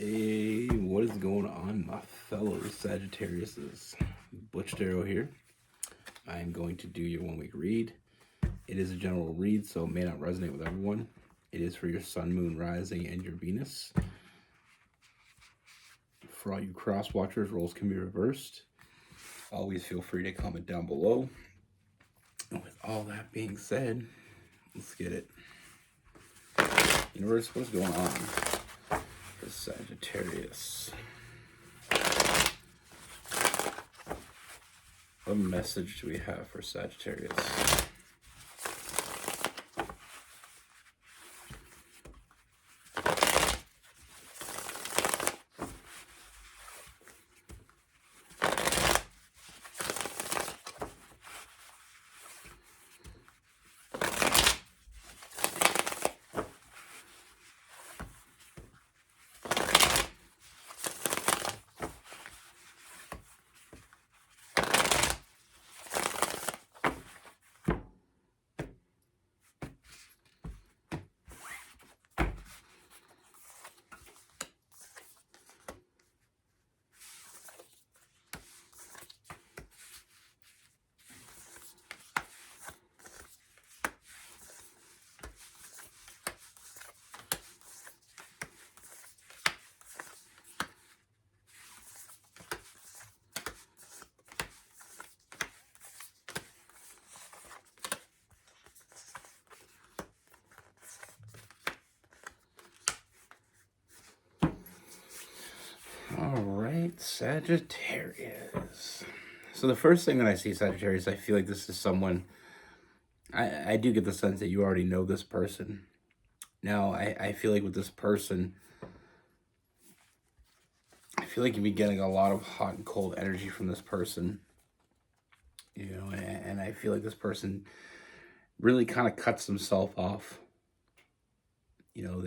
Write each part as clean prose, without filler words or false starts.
Hey, what is going on, my fellow Sagittariuses? Butch here. I am going to do your 1 week read. It is a general read, so it may not resonate with everyone. It is for your sun, moon, rising, and your Venus. For all you cross watchers, roles can be reversed. Always feel free to comment down below. And with all that being said, let's get it. Universe, what's going on for Sagittarius? What message do we have for Sagittarius? All right, Sagittarius. So the first thing that I see, Sagittarius, I feel like this is someone, I do get the sense that you already know this person. Now, I feel like with this person, I feel like you've been getting a lot of hot and cold energy from this person. You know, and I feel like this person really kind of cuts himself off. You know,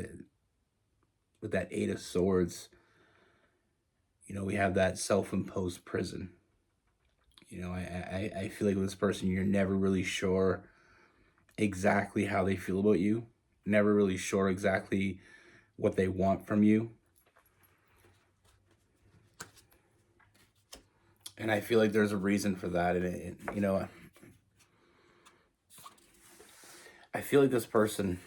with that Eight of Swords, you know, we have that self-imposed prison. You know, I feel like with this person, you're never really sure exactly how they feel about you. Never really sure exactly what they want from you. And I feel like there's a reason for that. And, you know, I feel like this person,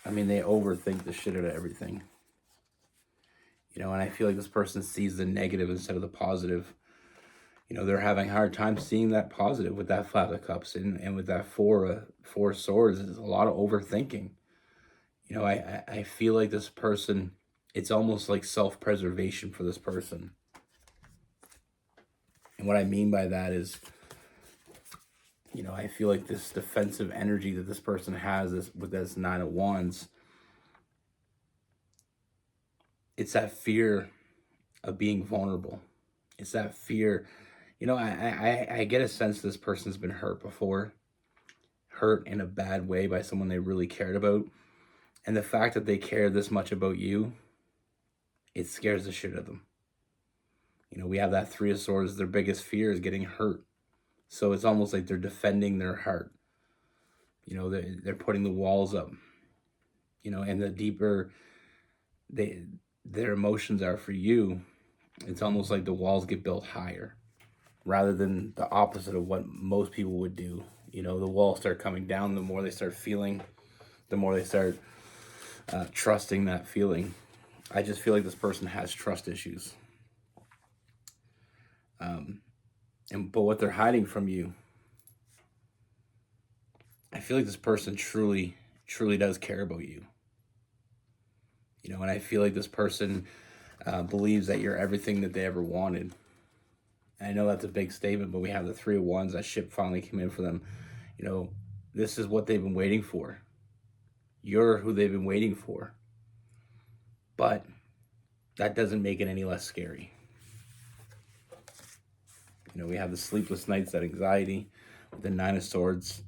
I mean, they overthink the shit out of everything. You know, and I feel like this person sees the negative instead of the positive. You know, they're having a hard time seeing that positive with that Five of Cups and with that four Swords. There's a lot of overthinking. You know, I feel like this person, it's almost like self-preservation for this person. And what I mean by that is, you know, I feel like this defensive energy that this person has with this Nine of Wands, it's that fear of being vulnerable. It's that fear. You know, I get a sense this person's been hurt before. Hurt in a bad way by someone they really cared about. And the fact that they care this much about you, it scares the shit out of them. You know, we have that Three of Swords. Their biggest fear is getting hurt. So it's almost like they're defending their heart. You know, they're putting the walls up. You know, and the deeper their emotions are for you, it's almost like the walls get built higher rather than the opposite of what most people would do. You know, the walls start coming down the more they start feeling, the more they start trusting that feeling. I just feel like this person has trust issues. But what they're hiding from you, I feel like this person truly does care about you. You know, and I feel like this person believes that you're everything that they ever wanted. And I know that's a big statement, but we have the Three of Wands. That ship finally came in for them. You know, this is what they've been waiting for. You're who they've been waiting for. But that doesn't make it any less scary. You know, we have the sleepless nights, that anxiety, with the Nine of Swords.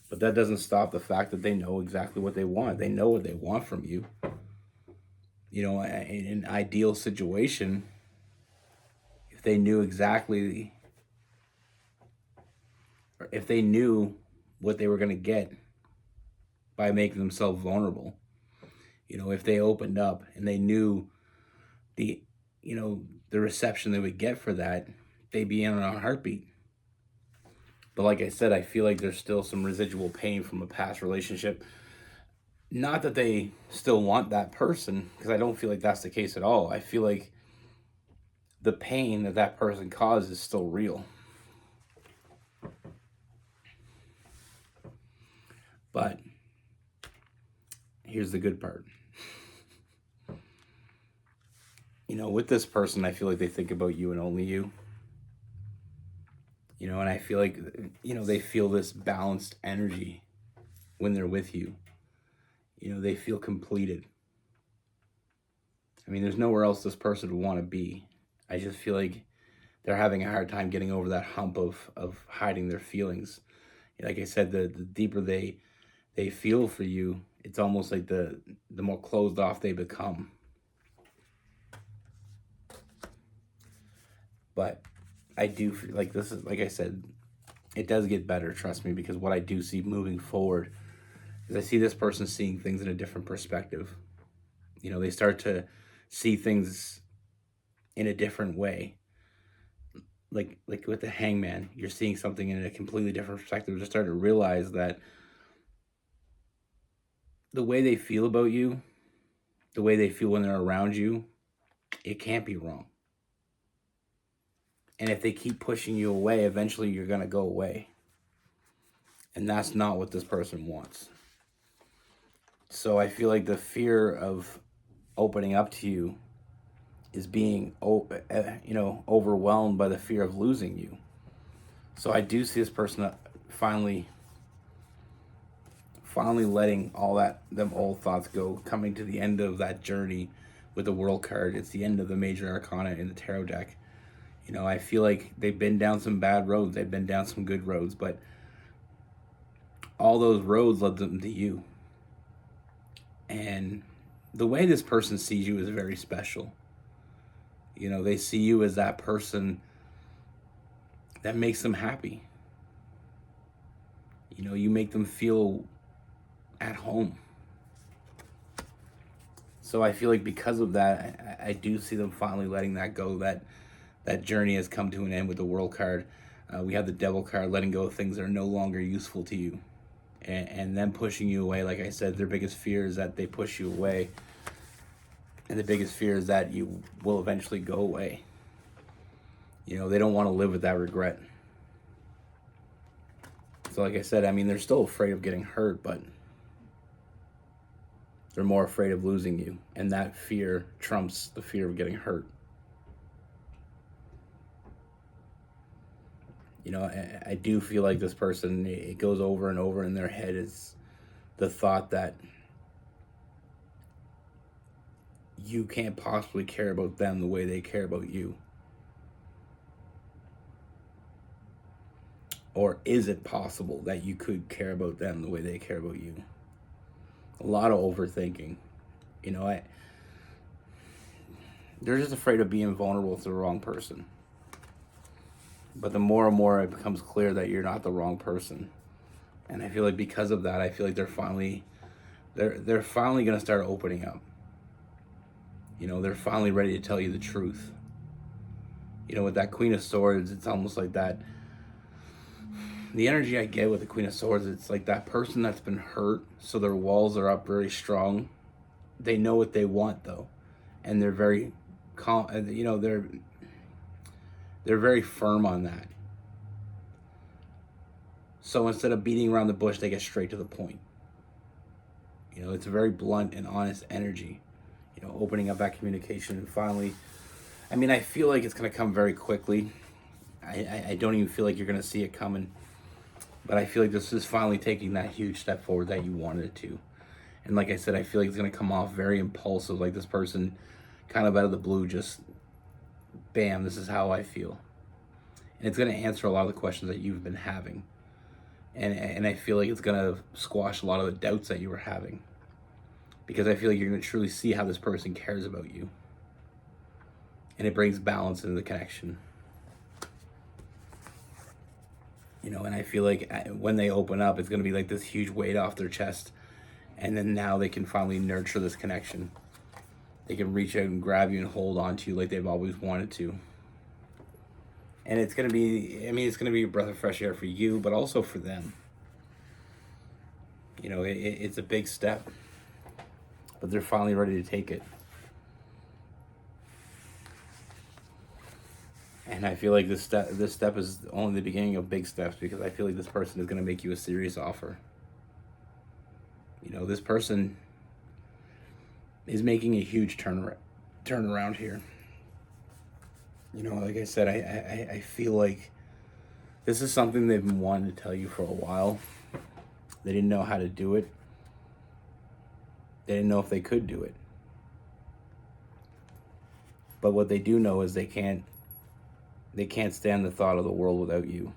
But that doesn't stop the fact that they know exactly what they want. They know what they want from you. You know, in an ideal situation, if they knew exactly, or if they knew what they were going to get by making themselves vulnerable, You know, if they opened up and they knew the, the reception they would get for that, they'd be in on a heartbeat. But like I said, I feel like there's still some residual pain from a past relationship. Not that they still want that person, because I don't feel like that's the case at all. I feel like the pain that that person caused is still real. But here's the good part. With this person, I feel like they think about you and only you. And I feel like, they feel this balanced energy when they're with you. They feel completed. I mean, there's nowhere else this person would want to be. I just feel like they're having a hard time getting over that hump of hiding their feelings. Like I said, the deeper they feel for you, it's almost like the more closed off they become. But I do feel like this is, like I said, it does get better, trust me, because what I do see moving forward is I see this person seeing things in a different perspective. They start to see things in a different way. Like with the hangman, you're seeing something in a completely different perspective. Just start to realize that the way they feel about you, the way they feel when they're around you, it can't be wrong. And if they keep pushing you away, eventually you're going to go away. And that's not what this person wants. So I feel like the fear of opening up to you is being, overwhelmed by the fear of losing you. So I do see this person finally letting all them old thoughts go, coming to the end of that journey with the World card. It's the end of the major arcana in the tarot deck. I feel like they've been down some bad roads. They've been down some good roads, but all those roads led them to you. And the way this person sees you is very special. They see you as that person that makes them happy. You make them feel at home. So I feel like because of that, I do see them finally letting that go. That journey has come to an end with the World card. We have the Devil card, letting go of things that are no longer useful to you. And them pushing you away. Like I said, their biggest fear is that they push you away. And the biggest fear is that you will eventually go away. They don't want to live with that regret. So like I said, I mean, they're still afraid of getting hurt, but they're more afraid of losing you. And that fear trumps the fear of getting hurt. I do feel like this person, it goes over and over in their head, is the thought that you can't possibly care about them the way they care about you. Or is it possible that you could care about them the way they care about you? A lot of overthinking. They're just afraid of being vulnerable to the wrong person. But the more and more it becomes clear that you're not the wrong person. And I feel like because of that, I feel like they're finally going to start opening up. They're finally ready to tell you the truth. With that Queen of Swords, it's almost like that. The energy I get with the Queen of Swords, it's like that person that's been hurt, so their walls are up very strong. They know what they want, though. And they're very calm, they're very firm on that. So instead of beating around the bush, they get straight to the point. It's a very blunt and honest energy. Opening up that communication and finally, I mean, I feel like it's going to come very quickly. I don't even feel like you're going to see it coming. But I feel like this is finally taking that huge step forward that you wanted it to. And like I said, I feel like it's going to come off very impulsive, like this person kind of out of the blue just, bam, this is how I feel. And it's going to answer a lot of the questions that you've been having. And I feel like it's going to squash a lot of the doubts that you were having. Because I feel like you're going to truly see how this person cares about you. And it brings balance into the connection. And I feel like when they open up, it's going to be like this huge weight off their chest. And then now they can finally nurture this connection. They can reach out and grab you and hold on to you like they've always wanted to. And it's going to be, I mean, it's going to be a breath of fresh air for you, but also for them. You know, it's a big step, but they're finally ready to take it. And I feel like this step is only the beginning of big steps, because I feel like this person is going to make you a serious offer. You know, this person is making a huge turnaround here. You know, like I said, I feel like this is something they've been wanting to tell you for a while. They didn't know how to do it. They didn't know if they could do it. But what they do know is they can't stand the thought of the world without you.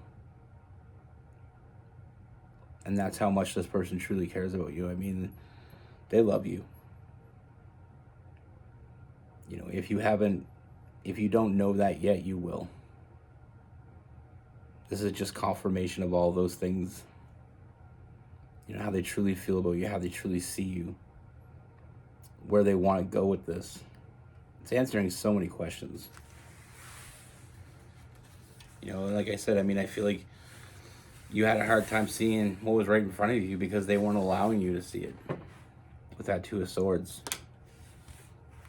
And that's how much this person truly cares about you. I mean, they love you. You know, if you don't know that yet, you will. This is just confirmation of all those things. You know, how they truly feel about you, how they truly see you, where they want to go with this. It's answering so many questions. You know, like I said, I mean, I feel like you had a hard time seeing what was right in front of you because they weren't allowing you to see it with that Two of Swords.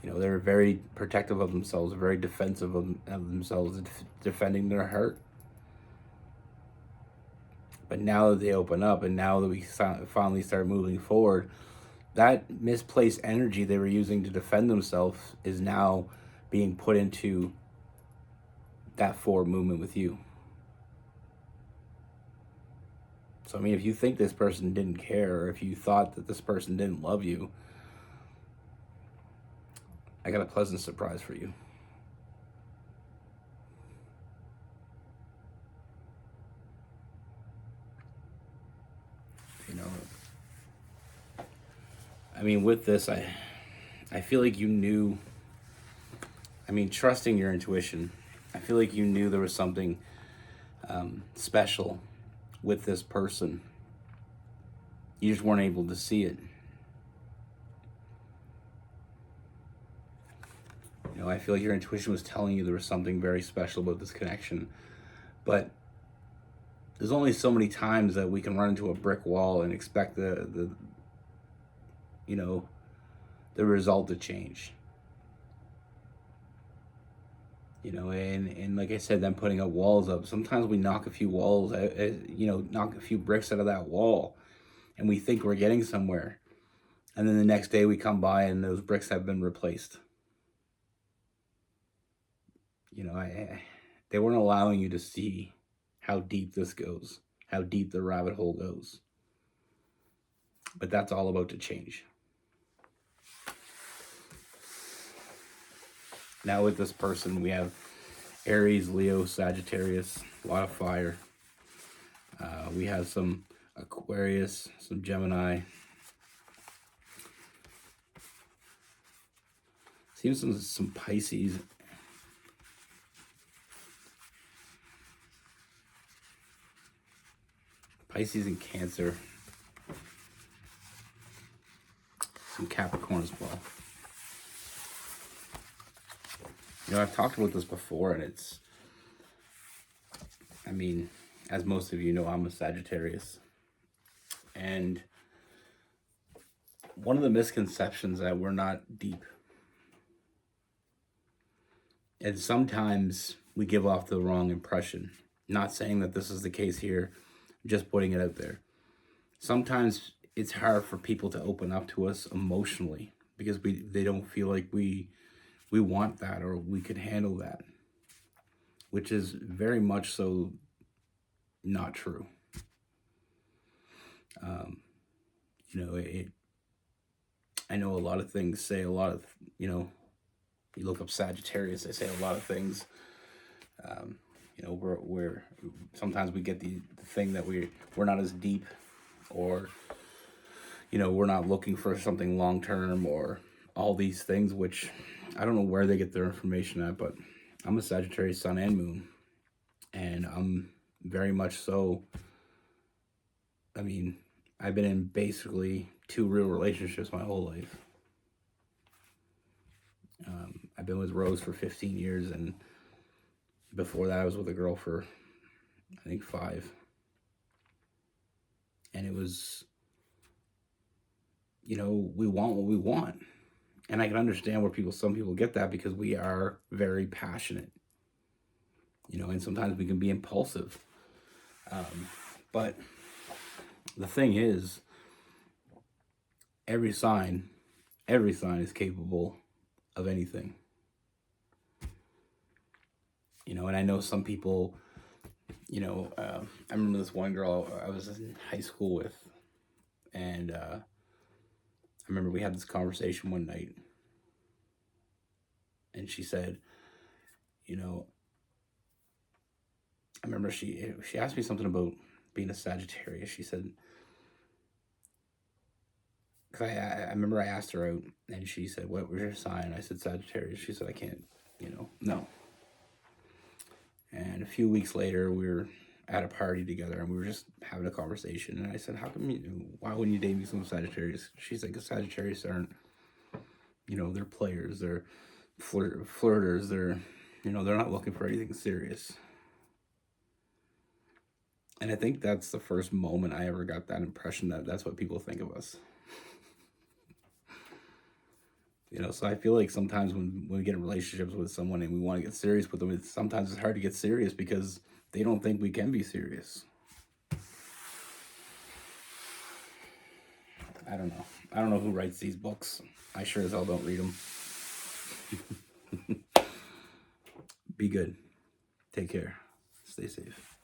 You know, they were very protective of themselves, very defensive of themselves, defending their hurt. But now that they open up, and now that we finally start moving forward, that misplaced energy they were using to defend themselves is now being put into that forward movement with you. So, I mean, if you think this person didn't care, or if you thought that this person didn't love you, I got a pleasant surprise for you. You know, I mean, with this, I feel like you knew, I mean, trusting your intuition, I feel like you knew there was something special with this person. You just weren't able to see it. You know, I feel like your intuition was telling you there was something very special about this connection. But there's only so many times that we can run into a brick wall and expect the you know, the result to change. You know, and like I said, them putting up walls up, sometimes we knock a few walls, you know, knock a few bricks out of that wall, and we think we're getting somewhere. And then the next day we come by and those bricks have been replaced. You know, they weren't allowing you to see how deep this goes, how deep the rabbit hole goes. But that's all about to change. Now with this person, we have Aries, Leo, Sagittarius, a lot of fire. We have some Aquarius, some Gemini. Seems some Pisces. Pisces and Cancer. Some Capricorn as well. You know, I've talked about this before, and it's, I mean, as most of you know, I'm a Sagittarius. And one of the misconceptions that we're not deep. And sometimes we give off the wrong impression. Not saying that this is the case here, just putting it out there. Sometimes it's hard for people to open up to us emotionally because they don't feel like we want that, or we could handle that, which is very much so not true. You know, I know a lot of things say a lot of, you know, you look up Sagittarius, they say a lot of things. You know, we're sometimes we get the thing that we're not as deep, or, you know, we're not looking for something long term, or all these things, which I don't know where they get their information at, but I'm a Sagittarius sun and moon, and I'm very much so, I mean, I've been in basically 2 real relationships my whole life. I've been with Rose for 15 years, and before that I was with a girl for, I think, 5. And it was, we want what we want. And I can understand where some people get that, because we are very passionate, and sometimes we can be impulsive. But the thing is, every sign is capable of anything. And I know some people, I remember this one girl I was in high school with, and I remember we had this conversation one night, and she said, I remember she asked me something about being a Sagittarius. She said, cause I remember I asked her out, and she said, "What was your sign?" I said, "Sagittarius." She said, "I can't, no." And a few weeks later, we were at a party together, and we were just having a conversation. And I said, "How come why wouldn't you date me some Sagittarius?" She's like, "Sagittarius aren't, they're players, they're flirters, they're not looking for anything serious." And I think that's the first moment I ever got that impression that that's what people think of us. So I feel like sometimes when we get in relationships with someone and we want to get serious with them, sometimes it's hard to get serious because they don't think we can be serious. I don't know. I don't know who writes these books. I sure as hell don't read them. Be good. Take care. Stay safe.